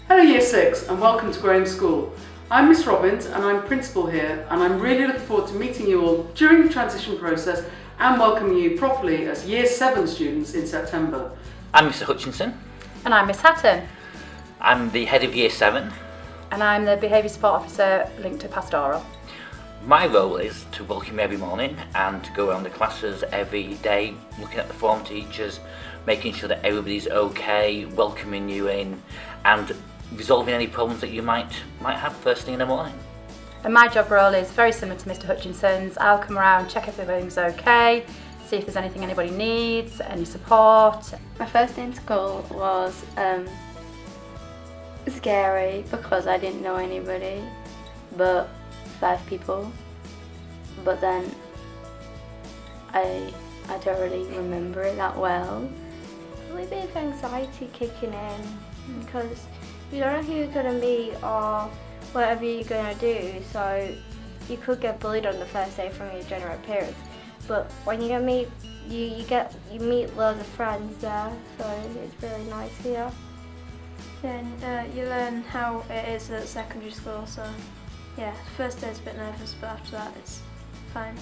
Hello Year 6 and welcome to Graham School. I'm Miss Robbins and I'm Principal here, and I'm really looking forward to meeting you all during the transition process and welcoming you properly as Year 7 students in September. I'm Mr Hutchinson. And I'm Miss Hatton. I'm the head of Year 7. And I'm the Behaviour Support Officer linked to Pastoral. My role is to welcome you every morning and to go around the classes every day, looking at the form teachers, making sure that everybody's okay, welcoming you in and resolving any problems that you might have first thing in the morning. And my job role is very similar to Mr Hutchinson's. I'll come around, check if everything's okay, see if there's anything anybody needs, any support. My first day in school was scary because I didn't know anybody but 5 people, but then I don't really remember it that well. A little bit of anxiety kicking in because you don't know who you're going to meet or whatever you're going to do, so you could get bullied on the first day from your general appearance, but when you meet you meet loads of friends there, so it's really nice here. Then you learn how it is at secondary school, so yeah, first day's a bit nervous, but after that it's fine.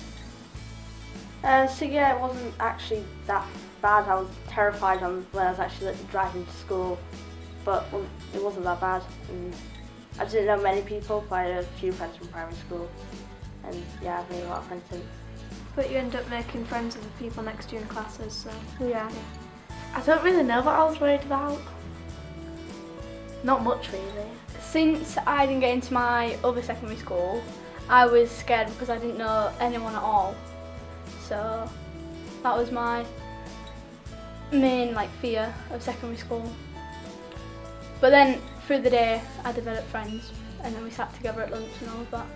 So yeah, it wasn't actually that bad. I was terrified when I was actually driving to school, but it wasn't that bad. And I didn't know many people, but I had a few friends from primary school, and yeah, I've made a lot of friends since. But you end up making friends with the people next to you in classes, so Yeah. I don't really know what I was worried about. Not much really. Since I didn't get into my other secondary school, I was scared because I didn't know anyone at all. So that was my main fear of secondary school. But then through the day I developed friends, and then we sat together at lunch and all of that.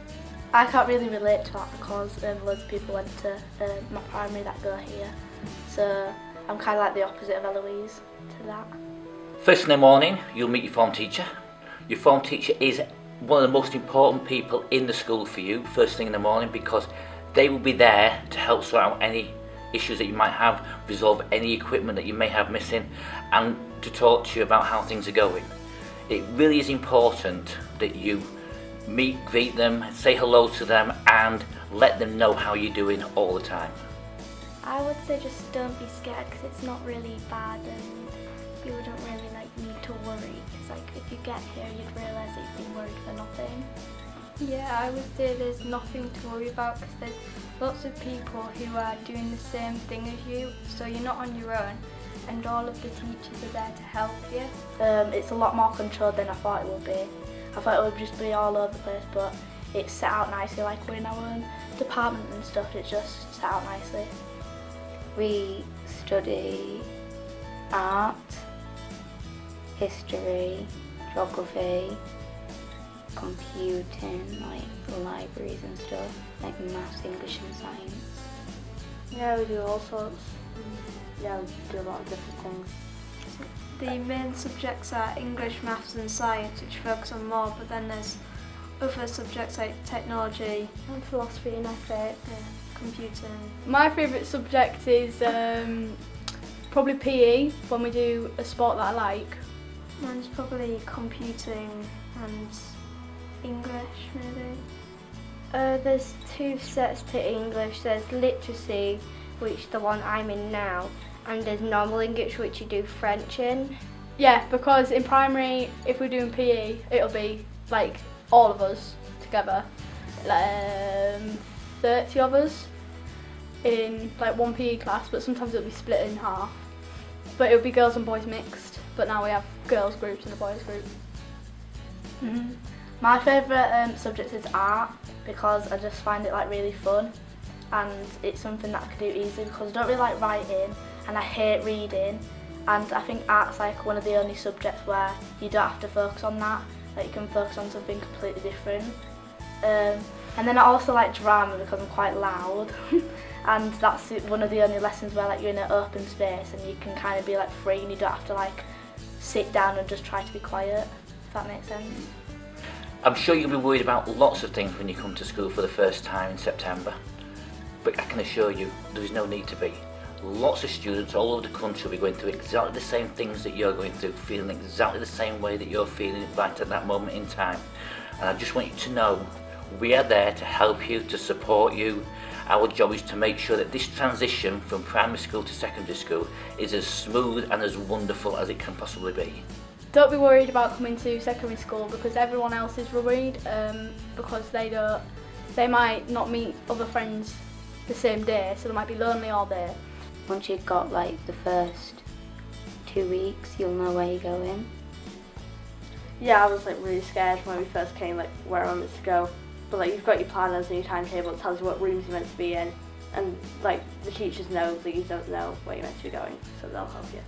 I can't really relate to that because loads of people went to my primary that go here, so I'm kind of like the opposite of Eloise to that. First in the morning, you'll meet your form teacher. Your form teacher is one of the most important people in the school for you first thing in the morning, because they will be there to help sort out any issues that you might have, resolve any equipment that you may have missing, and to talk to you about how things are going. It really is important that you meet, greet them, say hello to them and let them know how you're doing all the time. I would say just don't be scared because it's not really bad and you wouldn't really need to worry, because if you get here you'd realise that you've been worried for nothing. Yeah, I would say there's nothing to worry about because there's lots of people who are doing the same thing as you, so you're not on your own, and all of the teachers are there to help you. It's a lot more controlled than I thought it would be. I thought it would just be all over the place, but it's set out nicely, like we're in our own department and stuff, it's just set out nicely. We study art, history, geography, computing, libraries and stuff, maths, English and science. Yeah, we do all sorts. Yeah, we do a lot of different things. the main subjects are English, Maths and Science, which focus on more, but then there's other subjects like technology And philosophy and ethics. computing. My favourite subject is probably PE, when we do a sport that I like. Mine's probably computing and English, maybe. There's 2 sets to English. There's literacy, which the one I'm in now, and there's normal English, which you do French in. Yeah, because in primary, if we're doing PE, it'll be all of us together, 30 of us in one PE class, but sometimes it'll be split in half. But it'll be girls and boys mixed, but now we have girls groups and a boys group. Mm-hmm. My favourite subject is art, because I just find it really fun, and it's something that I can do easily because I don't really like writing and I hate reading, and I think art's one of the only subjects where you don't have to focus on that, you can focus on something completely different. And then I also like drama because I'm quite loud and that's one of the only lessons where you're in an open space and you can kind of be free and you don't have to sit down and just try to be quiet, if that makes sense. I'm sure you'll be worried about lots of things when you come to school for the first time in September, but I can assure you there is no need to be. lots of students all over the country will be going through exactly the same things that you're going through, feeling exactly the same way that you're feeling right at that moment in time. And I just want you to know we are there to help you, to support you. Our job is to make sure that this transition from primary school to secondary school is as smooth and as wonderful as it can possibly be. Don't be worried about coming to secondary school because everyone else is worried because they might not meet other friends the same day, so they might be lonely all day. Once you've got like the first 2 weeks, you'll know where you're going. Yeah, I was like really scared when we first came, like where I wanted to go. But like you've got your planners and your timetable, it tells you what rooms you're meant to be in, and like the teachers know that you don't know where you're meant to be going, so they'll help you.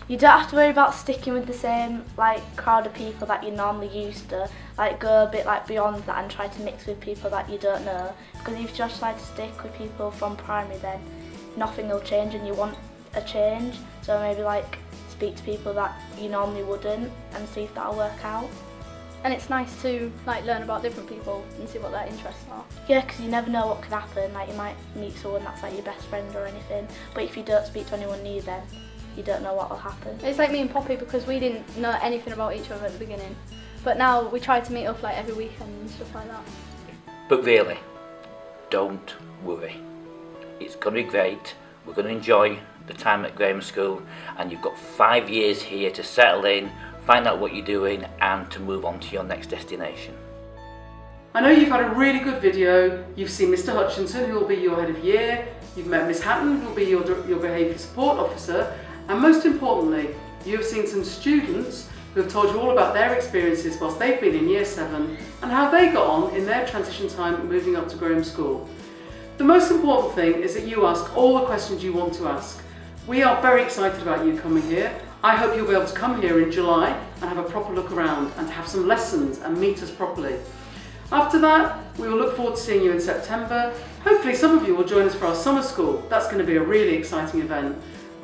You don't have to worry about sticking with the same like crowd of people that you're normally used to. Like go a bit like beyond that and try to mix with people that you don't know. Because if you just try to stick with people from primary, then nothing will change, and you want a change. So maybe like speak to people that you normally wouldn't and see if that'll work out. And it's nice to like learn about different people and see what their interests are. Yeah, because you never know what can happen. Like you might meet someone that's like your best friend or anything, but if you don't speak to anyone new, then you don't know what will happen. It's like me and Poppy because we didn't know anything about each other at the beginning, but now we try to meet up like every weekend and stuff like that. But really, don't worry. It's going to be great. We're going to enjoy the time at Grammar School, and you've got 5 years here to settle in, find out what you're doing, and to move on to your next destination. I know you've had a really good video. You've seen Mr. Hutchinson, who will be your head of year. You've met Miss Hatton, who will be your behaviour support officer. And most importantly, you've seen some students who have told you all about their experiences whilst they've been in Year 7 and how they got on in their transition time moving up to Graham School. The most important thing is that you ask all the questions you want to ask. We are very excited about you coming here. I hope you'll be able to come here in July and have a proper look around and have some lessons and meet us properly. After that, we will look forward to seeing you in September. Hopefully some of you will join us for our summer school. That's going to be a really exciting event.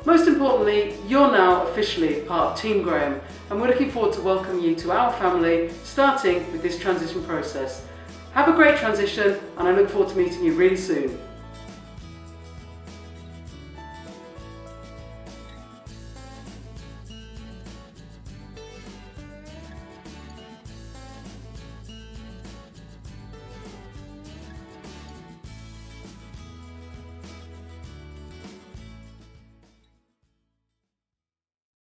Most importantly, you're now officially part of Team Graham, and we're looking forward to welcoming you to our family, starting with this transition process. Have a great transition, and I look forward to meeting you really soon.